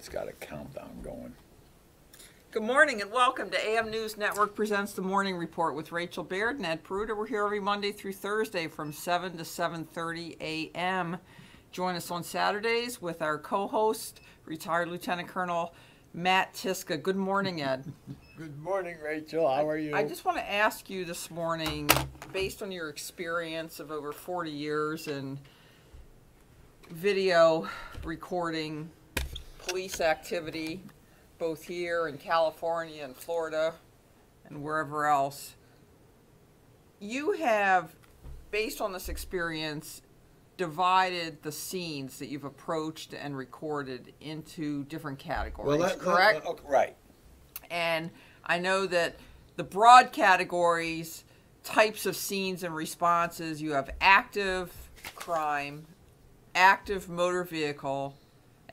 it's got a countdown going. Good morning and welcome to AM News Network presents the Morning Report with Rachel Baird and Ed Peruta. We're here every Monday through Thursday from 7 to 7:30 a.m. Join us on Saturdays with our co-host, retired Lieutenant Colonel Matt Tyszkka. Good morning, Ed. Good morning, Rachel. How are you? I just want to ask you this morning, based on your experience of over 40 years in video recording police activity, both here in California and Florida and wherever else, you have, based on this experience, divided the scenes that you've approached and recorded into different categories, correct? Right. And I know that the broad categories, types of scenes and responses, you have active crime, active motor vehicle,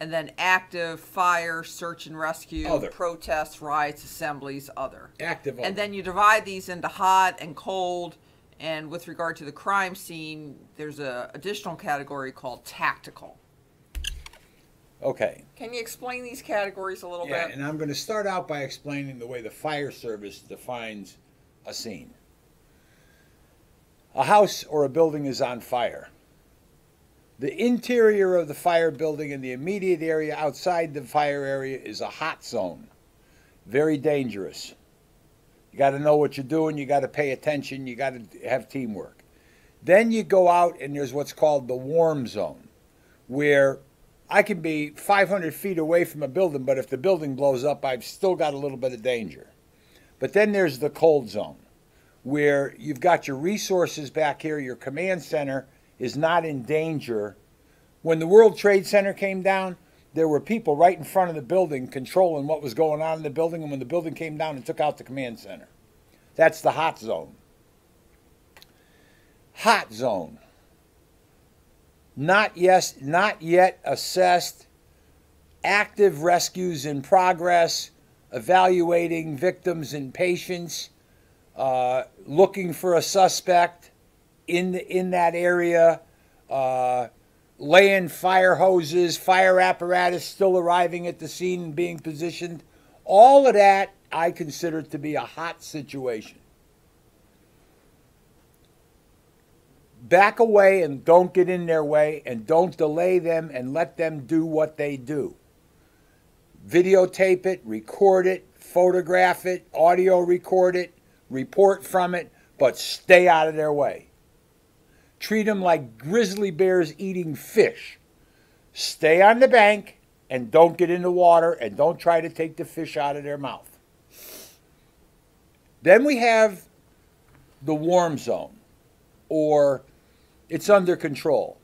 and then active fire, search and rescue, other. Protests, riots, assemblies, other. Active other. And then you divide these into hot and cold. And with regard to the crime scene, there's an additional category called tactical. Okay. Can you explain these categories a little bit? Yeah, and I'm going to start out by explaining the way the fire service defines a scene. A house or a building is on fire. The interior of the fire building and the immediate area outside the fire area is a hot zone. Very dangerous. You got to know what you're doing. You got to pay attention. You got to have teamwork. Then you go out and there's what's called the warm zone, where I can be 500 feet away from a building, but if the building blows up, I've still got a little bit of danger. But then there's the cold zone, where you've got your resources back here. Your command center is not in danger. When the World Trade Center came down, there were people right in front of the building controlling what was going on in the building, and when the building came down and took out the command center. That's the hot zone. Hot zone. Not yet assessed. Active rescues in progress. Evaluating victims and patients. Looking for a suspect in that area. Laying fire hoses, fire apparatus still arriving at the scene and being positioned. All of that I consider to be a hot situation. Back away and don't get in their way, and don't delay them, and let them do what they do. Videotape it, record it, photograph it, audio record it, report from it, but stay out of their way. Treat them like grizzly bears eating fish. Stay on the bank and don't get in the water, and don't try to take the fish out of their mouth. Then we have the warm zone, or it's under control.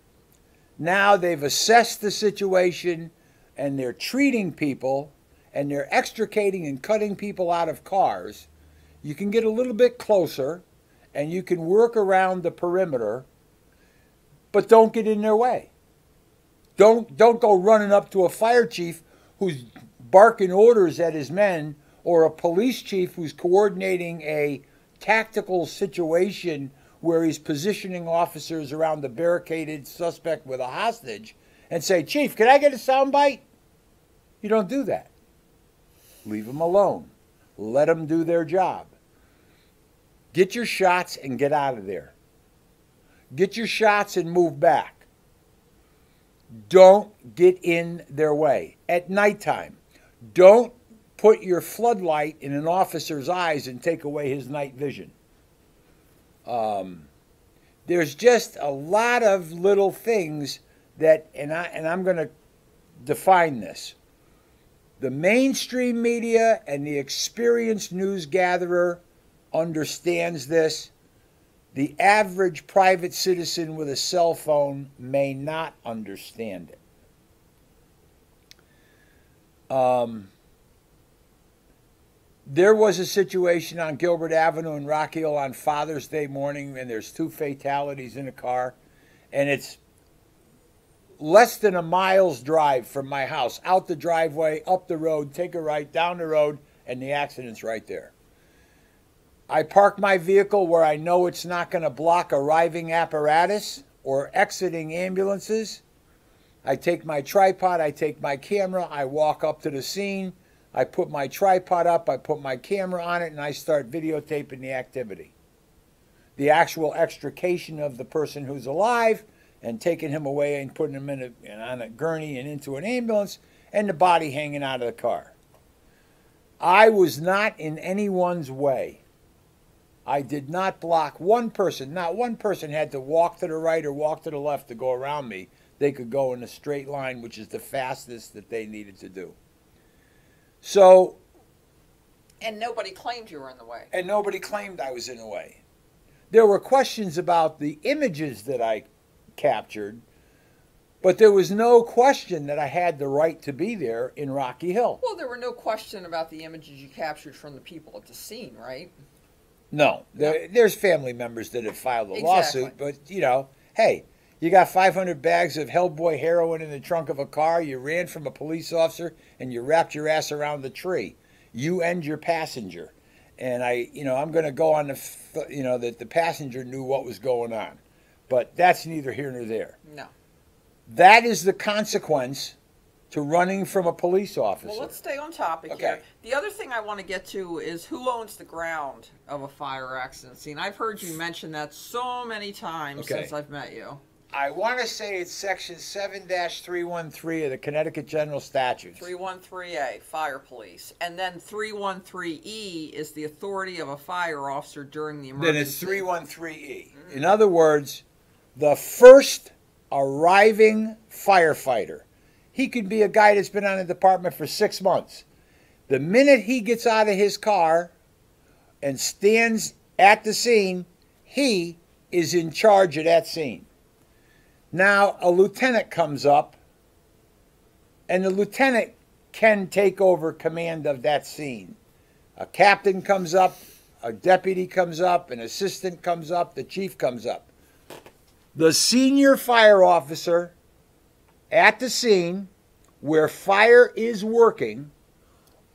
Now they've assessed the situation and they're treating people and they're extricating and cutting people out of cars. You can get a little bit closer and you can work around the perimeter, but don't get in their way. Don't go running up to a fire chief who's barking orders at his men, or a police chief who's coordinating a tactical situation where he's positioning officers around the barricaded suspect with a hostage, and say, "Chief, can I get a soundbite?" You don't do that. Leave them alone. Let them do their job. Get your shots and get out of there. Get your shots and move back. Don't get in their way. At nighttime, don't put your floodlight in an officer's eyes and take away his night vision. There's just a lot of little things that, and I'm going to define this. The mainstream media and the experienced news gatherer understands this. The average private citizen with a cell phone may not understand it. There was a situation on Gilbert Avenue in Rock Hill on Father's Day morning, and there's 2 fatalities in a car, and it's less than a mile's drive from my house, out the driveway, up the road, take a right, down the road, and the accident's right there. I park my vehicle where I know it's not going to block arriving apparatus or exiting ambulances. I take my tripod, I take my camera, I walk up to the scene, I put my tripod up, I put my camera on it, and I start videotaping the activity. The actual extrication of the person who's alive and taking him away and putting him on a gurney and into an ambulance, and the body hanging out of the car. I was not in anyone's way. I did not block one person. Not one person had to walk to the right or walk to the left to go around me. They could go in a straight line, which is the fastest that they needed to do. So... And nobody claimed you were in the way. And nobody claimed I was in the way. There were questions about the images that I captured, but there was no question that I had the right to be there in Rocky Hill. Well, there were no question about the images you captured from the people at the scene, right? No. There's family members that have filed a lawsuit, but, you know, hey, you got 500 bags of Hellboy heroin in the trunk of a car, you ran from a police officer, and you wrapped your ass around the tree. You and your passenger. And I'm going to go on that the passenger knew what was going on. But that's neither here nor there. No. That is the consequence to running from a police officer. Well, let's stay on topic here. The other thing I want to get to is who owns the ground of a fire accident scene. I've heard you mention that so many times since I've met you. I want to say it's Section 7-313 of the Connecticut General Statutes. 313A, Fire Police. And then 313E is the authority of a fire officer during the emergency. Then it's 313E. In other words, the first arriving firefighter. He could be a guy that's been on the department for 6 months. The minute he gets out of his car and stands at the scene, he is in charge of that scene. Now, a lieutenant comes up, and the lieutenant can take over command of that scene. A captain comes up, a deputy comes up, an assistant comes up, the chief comes up. The senior fire officer at the scene where fire is working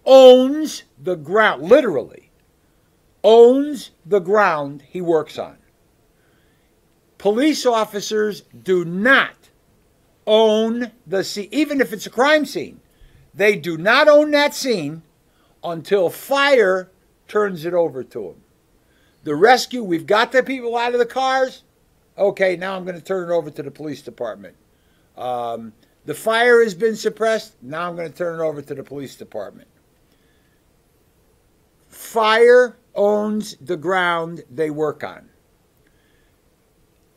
owns the ground, literally, owns the ground he works on. Police officers do not own the scene, even if it's a crime scene. They do not own that scene until fire turns it over to them. The rescue, we've got the people out of the cars. Okay, now I'm going to turn it over to the police department. The fire has been suppressed. Now I'm going to turn it over to the police department. Fire owns the ground they work on.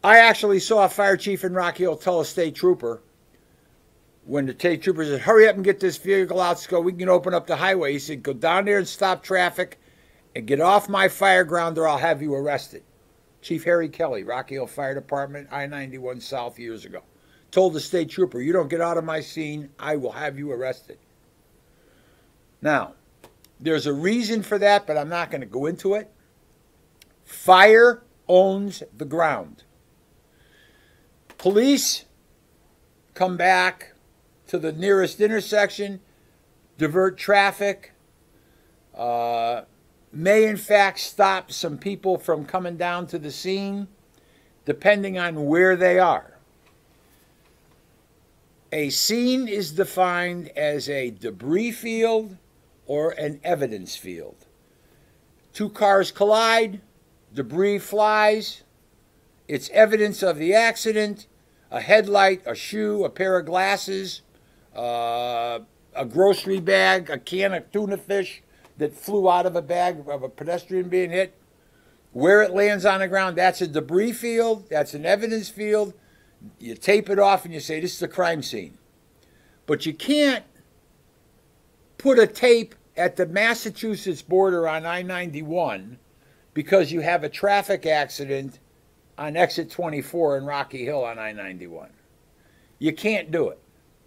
I actually saw a fire chief in Rocky Hill tell a state trooper, when the state trooper said, hurry up and get this vehicle out so we can open up the highway. He said, go down there and stop traffic and get off my fire ground or I'll have you arrested. Chief Harry Kelly, Rocky Hill Fire Department, I-91 South years ago, told the state trooper, you don't get out of my scene, I will have you arrested. Now, there's a reason for that, but I'm not going to go into it. Fire owns the ground. Police come back to the nearest intersection, divert traffic, may in fact stop some people from coming down to the scene, depending on where they are. A scene is defined as a debris field or an evidence field. Two cars collide, debris flies, it's evidence of the accident, a headlight, a shoe, a pair of glasses, a grocery bag, a can of tuna fish that flew out of a bag of a pedestrian being hit. Where it lands on the ground, that's a debris field, that's an evidence field. You tape it off and you say, this is a crime scene. But you can't put a tape at the Massachusetts border on I-91 because you have a traffic accident on exit 24 in Rocky Hill on I-91. You can't do it.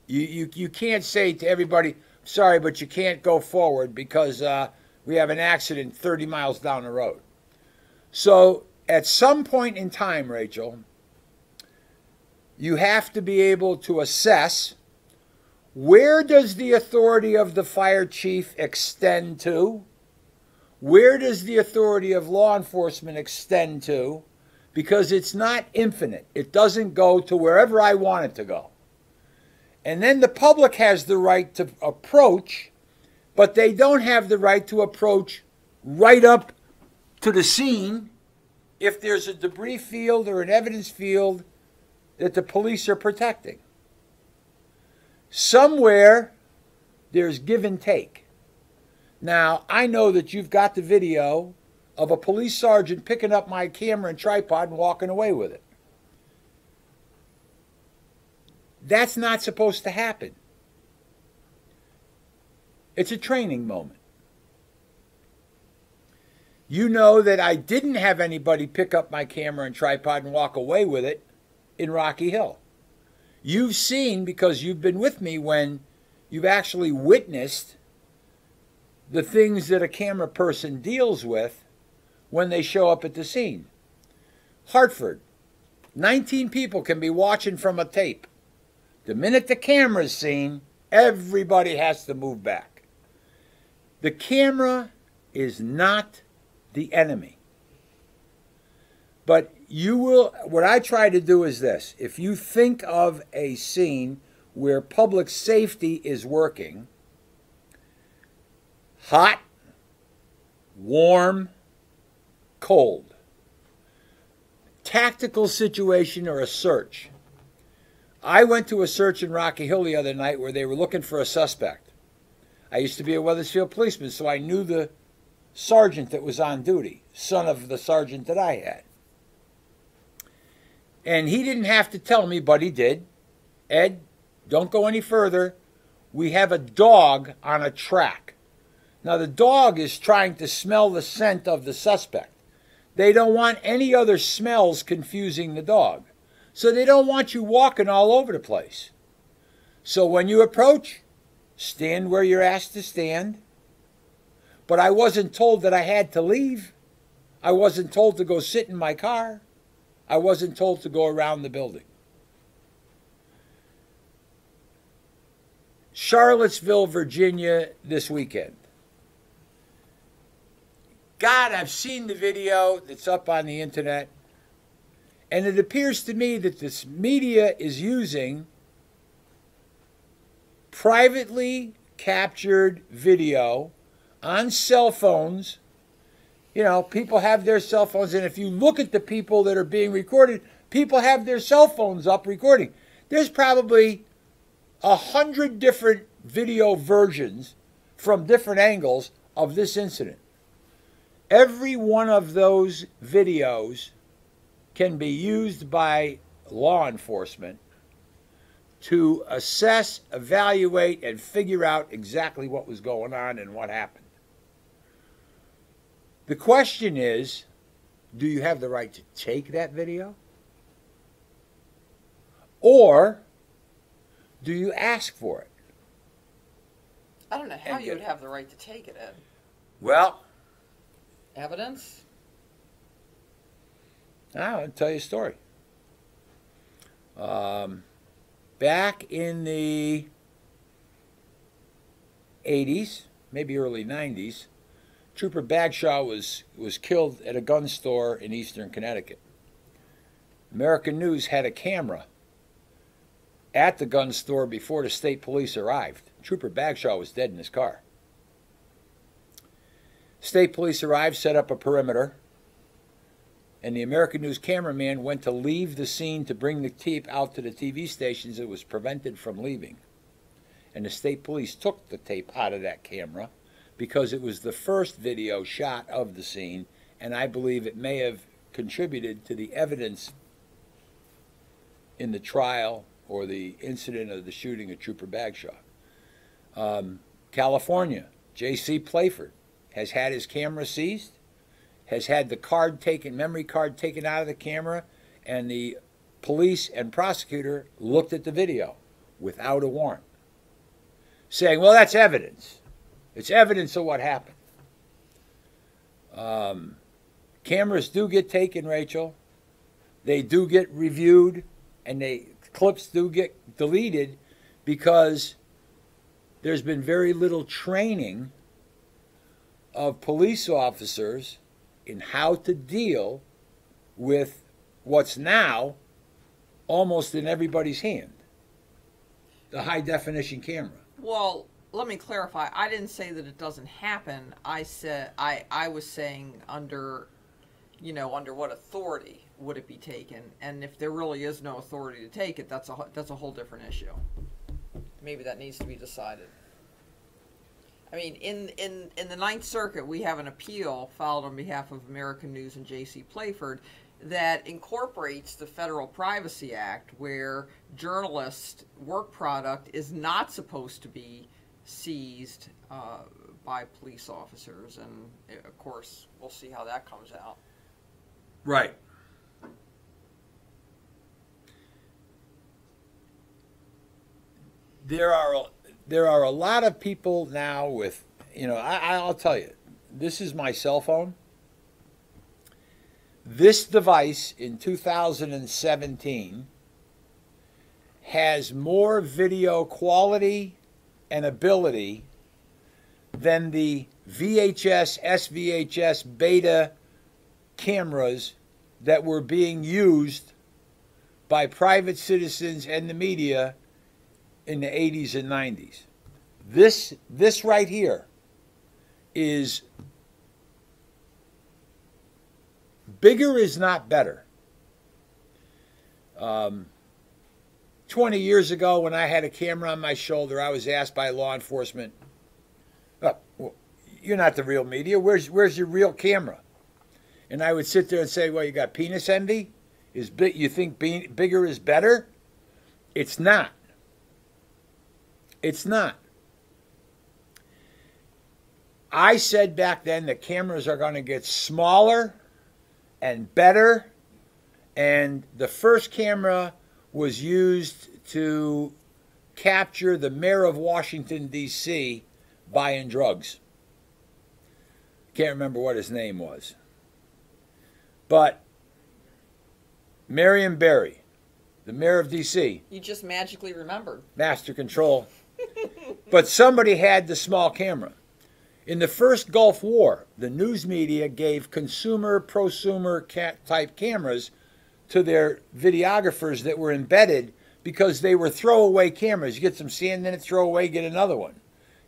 You can't say to everybody, sorry, but you can't go forward because we have an accident 30 miles down the road. So at some point in time, Rachel, you have to be able to assess, where does the authority of the fire chief extend to? Where does the authority of law enforcement extend to? Because it's not infinite. It doesn't go to wherever I want it to go. And then the public has the right to approach, but they don't have the right to approach right up to the scene if there's a debris field or an evidence field that the police are protecting. Somewhere there's give and take. Now, I know that you've got the video of a police sergeant picking up my camera and tripod and walking away with it. That's not supposed to happen. It's a training moment. You know that I didn't have anybody pick up my camera and tripod and walk away with it in Rocky Hill. You've seen, because you've been with me when you've actually witnessed the things that a camera person deals with when they show up at the scene. Hartford, 19 people can be watching from a tape. The minute the camera's seen, everybody has to move back. The camera is not the enemy. But you will, what I try to do is this. If you think of a scene where public safety is working, hot, warm, cold, tactical situation or a search. I went to a search in Rocky Hill the other night where they were looking for a suspect. I used to be a Wethersfield policeman, so I knew the sergeant that was on duty, son of the sergeant that I had. And he didn't have to tell me, but he did. Ed, don't go any further. We have a dog on a track. Now, the dog is trying to smell the scent of the suspect. They don't want any other smells confusing the dog. So they don't want you walking all over the place. So when you approach, stand where you're asked to stand. But I wasn't told that I had to leave. I wasn't told to go sit in my car. I wasn't told to go around the building. Charlottesville, Virginia, this weekend. God, I've seen the video that's up on the internet, and it appears to me that this media is using privately captured video on cell phones. You know, people have their cell phones, and if you look at the people that are being recorded, people have their cell phones up recording. There's probably 100 different video versions from different angles of this incident. Every one of those videos can be used by law enforcement to assess, evaluate, and figure out exactly what was going on and what happened. The question is, do you have the right to take that video? Or do you ask for it? I don't know how you would have the right to take it, Ed. Well, evidence? I'll tell you a story. Back in the 80s, maybe early 90s, Trooper Bagshaw was killed at a gun store in eastern Connecticut. American News had a camera at the gun store before the state police arrived. Trooper Bagshaw was dead in his car. State police arrived, set up a perimeter, and the American News cameraman went to leave the scene to bring the tape out to the TV stations. It was prevented from leaving. And the state police took the tape out of that camera because it was the first video shot of the scene, and I believe it may have contributed to the evidence in the trial or the incident of the shooting of Trooper Bagshaw. California, J.C. Playford has had his camera seized, has had the card taken, memory card taken out of the camera, and the police and prosecutor looked at the video without a warrant, saying, well, that's evidence. It's evidence of what happened. Cameras do get taken, Rachel. They do get reviewed, and clips do get deleted because there's been very little training of police officers in how to deal with what's now almost in everybody's hand. the high-definition camera. Well, let me clarify. I didn't say that it doesn't happen. I said I was saying under what authority would it be taken, and if there really is no authority to take it, that's a whole different issue. Maybe that needs to be decided. I mean, in the Ninth Circuit, we have an appeal filed on behalf of American News and J.C. Playford that incorporates the Federal Privacy Act, where journalist work product is not supposed to be seized by police officers, and of course, we'll see how that comes out. Right. There are a lot of people now with, I'll tell you, this is my cell phone. This device in 2017 has more video quality and ability than the VHS, SVHS, beta cameras that were being used by private citizens and the media in the 80s and 90s. This right here is bigger is not better. 20 years ago, when I had a camera on my shoulder, I was asked by law enforcement, "Oh, well, you're not the real media. Where's your real camera?" And I would sit there and say, "Well, you got penis envy? You think bigger is better?" It's not. It's not. I said back then that cameras are going to get smaller and better, and the first camera was used to capture the mayor of Washington, D.C. buying drugs. Can't remember what his name was. But Marion Barry, the mayor of D.C. You just magically remembered. Master control. But somebody had the small camera. In the first Gulf War, the news media gave consumer, prosumer type cameras to their videographers that were embedded because they were throwaway cameras. You get some sand in it, throw away, get another one.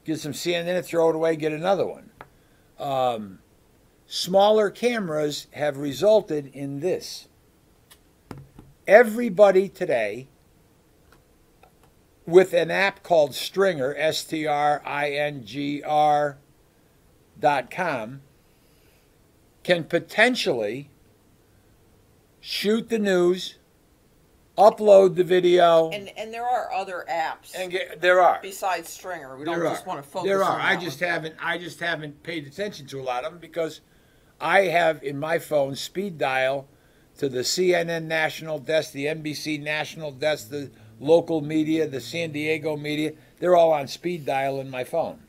Get some sand in it, throw it away, get another one. Smaller cameras have resulted in this. Everybody today, with an app called Stringer, STRINGR.com, can potentially shoot the news, upload the video. And there are other apps. There are. Besides Stringer. We don't just want to focus on that. I just haven't paid attention to a lot of them because I have in my phone speed dial to the CNN national desk, the NBC national desk, the local media, the San Diego media. They're all on speed dial in my phone.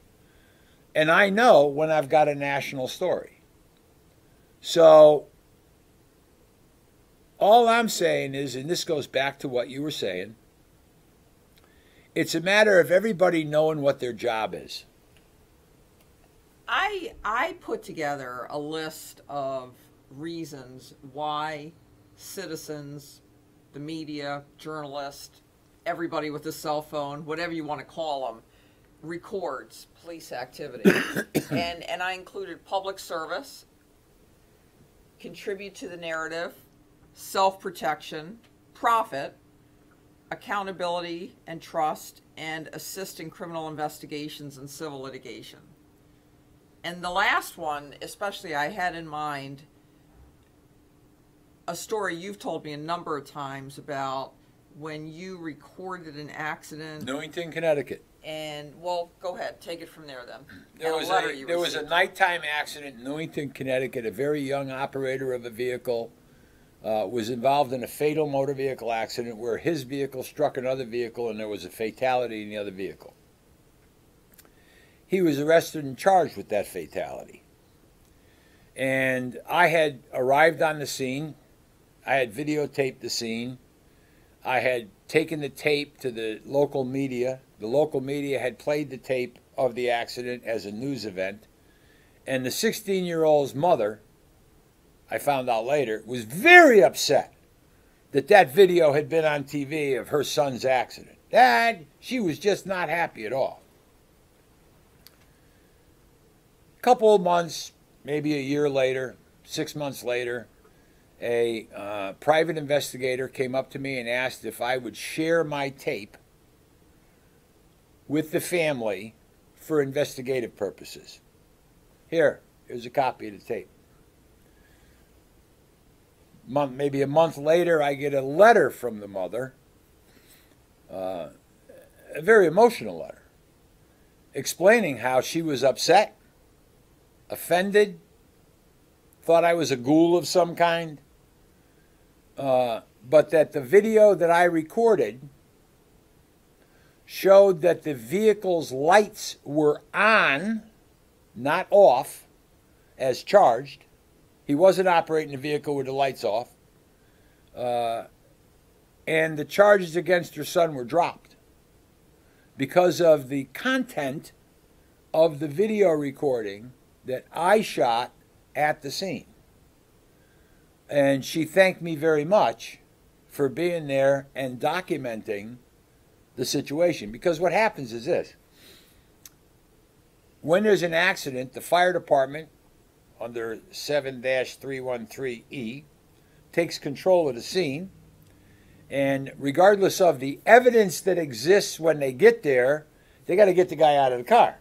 And I know when I've got a national story. So all I'm saying is, and this goes back to what you were saying, it's a matter of everybody knowing what their job is. I put together a list of reasons why citizens, the media, journalists, everybody with a cell phone, whatever you want to call them, records police activity. and I included public service, contribute to the narrative, self-protection, profit, accountability and trust, and assist in criminal investigations and civil litigation. And the last one, especially, I had in mind a story you've told me a number of times about when you recorded an accident. Newington, Connecticut. And, well, go ahead. Take it from there, then. There was a nighttime accident in Newington, Connecticut. A very young operator of a vehicle was involved in a fatal motor vehicle accident where his vehicle struck another vehicle and there was a fatality in the other vehicle. He was arrested and charged with that fatality. And I had arrived on the scene. I had videotaped the scene. I had taken the tape to the local media. The local media had played the tape of the accident as a news event. And the 16-year-old's mother, I found out later, was very upset that that video had been on TV of her son's accident. She was just not happy at all. A couple of months, maybe a year later, 6 months later, a private investigator came up to me and asked if I would share my tape with the family for investigative purposes. Here's a copy of the tape. Maybe a month later, I get a letter from the mother, a very emotional letter, explaining how she was upset, offended, thought I was a ghoul of some kind, but that the video that I recorded showed that the vehicle's lights were on, not off, as charged. He wasn't operating the vehicle with the lights off. And the charges against her son were dropped because of the content of the video recording that I shot at the scene. And she thanked me very much for being there and documenting the situation. Because what happens is this. When there's an accident, the fire department, under 7-313E, takes control of the scene. And regardless of the evidence that exists when they get there, they got to get the guy out of the car.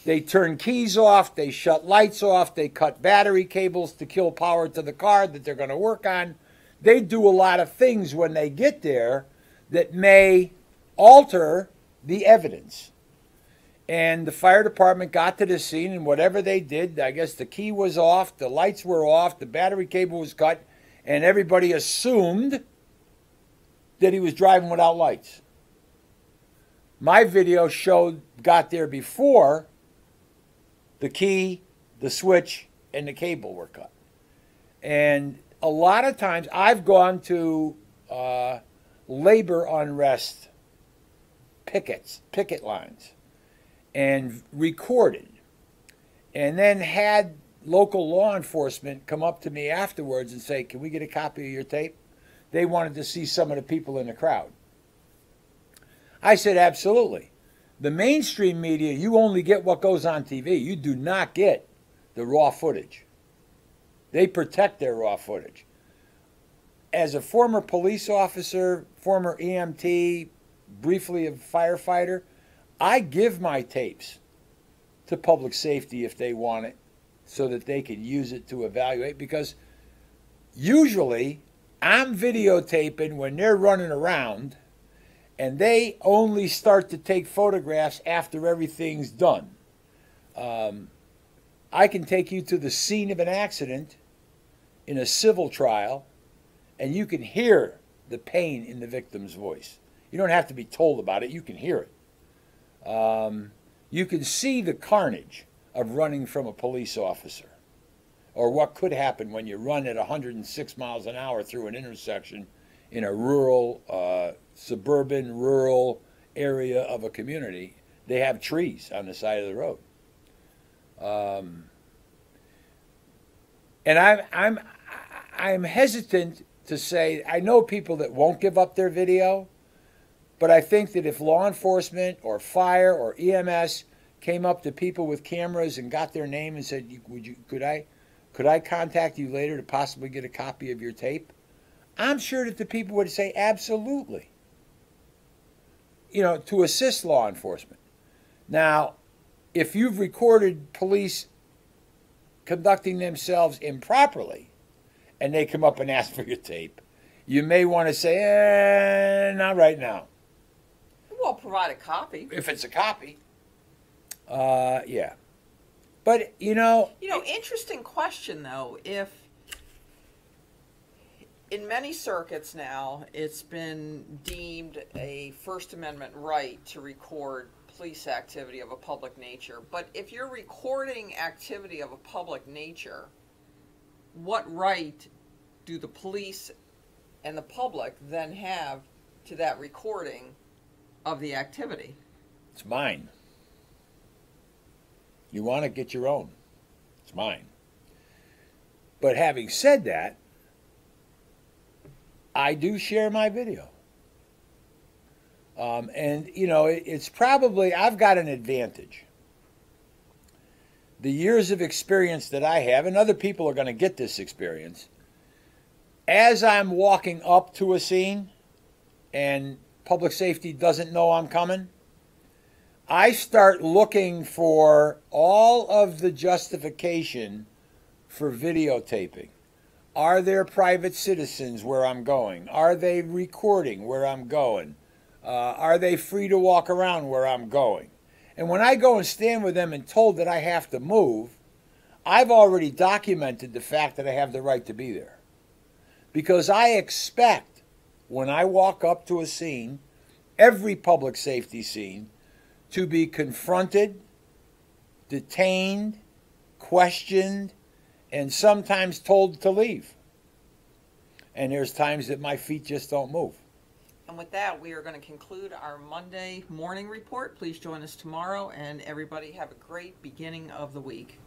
They turn keys off, they shut lights off, they cut battery cables to kill power to the car that they're going to work on. They do a lot of things when they get there that may alter the evidence. And the fire department got to the scene, and whatever they did, I guess the key was off, the lights were off, the battery cable was cut, and everybody assumed that he was driving without lights. My video got there before the key, the switch, and the cable were cut. And a lot of times I've gone to labor unrest picket lines, and recorded, and then had local law enforcement come up to me afterwards and say, "Can we get a copy of your tape?" They wanted to see some of the people in the crowd. I said, absolutely. The mainstream media, you only get what goes on TV. You do not get the raw footage. They protect their raw footage. As a former police officer, former EMT, briefly a firefighter, I give my tapes to public safety if they want it, so that they can use it to evaluate, because usually I'm videotaping when they're running around, and they only start to take photographs after everything's done. I can take you to the scene of an accident in a civil trial, and you can hear the pain in the victim's voice. You don't have to be told about it. You can hear it. You can see the carnage of running from a police officer, or what could happen when you run at 106 miles an hour through an intersection in a rural, suburban, rural area of a community. They have trees on the side of the road. And I'm hesitant to say, I know people that won't give up their video, but I think that if law enforcement or fire or EMS came up to people with cameras and got their name and said, could I contact you later to possibly get a copy of your tape? I'm sure that the people would say absolutely, to assist law enforcement. Now, if you've recorded police conducting themselves improperly and they come up and ask for your tape, you may want to say, not right now. Well, provide a copy. If it's a copy, yeah. But, interesting question, though. If in many circuits now, it's been deemed a First Amendment right to record police activity of a public nature. But if you're recording activity of a public nature, what right do the police and the public then have to that recording of the activity? It's mine. You want to get your own. It's mine. But having said that, I do share my video. And, you know, it's probably, I've got an advantage. The years of experience that I have, and other people are going to get this experience, as I'm walking up to a scene and public safety doesn't know I'm coming, I start looking for all of the justification for videotaping. Are there private citizens where I'm going? Are they recording where I'm going? Are they free to walk around where I'm going? And when I go and stand with them and told that I have to move, I've already documented the fact that I have the right to be there. Because I expect when I walk up to a scene, every public safety scene, to be confronted, detained, questioned, and sometimes told to leave. And there's times that my feet just don't move. And with that, we are going to conclude our Monday morning report. Please join us tomorrow, and everybody have a great beginning of the week.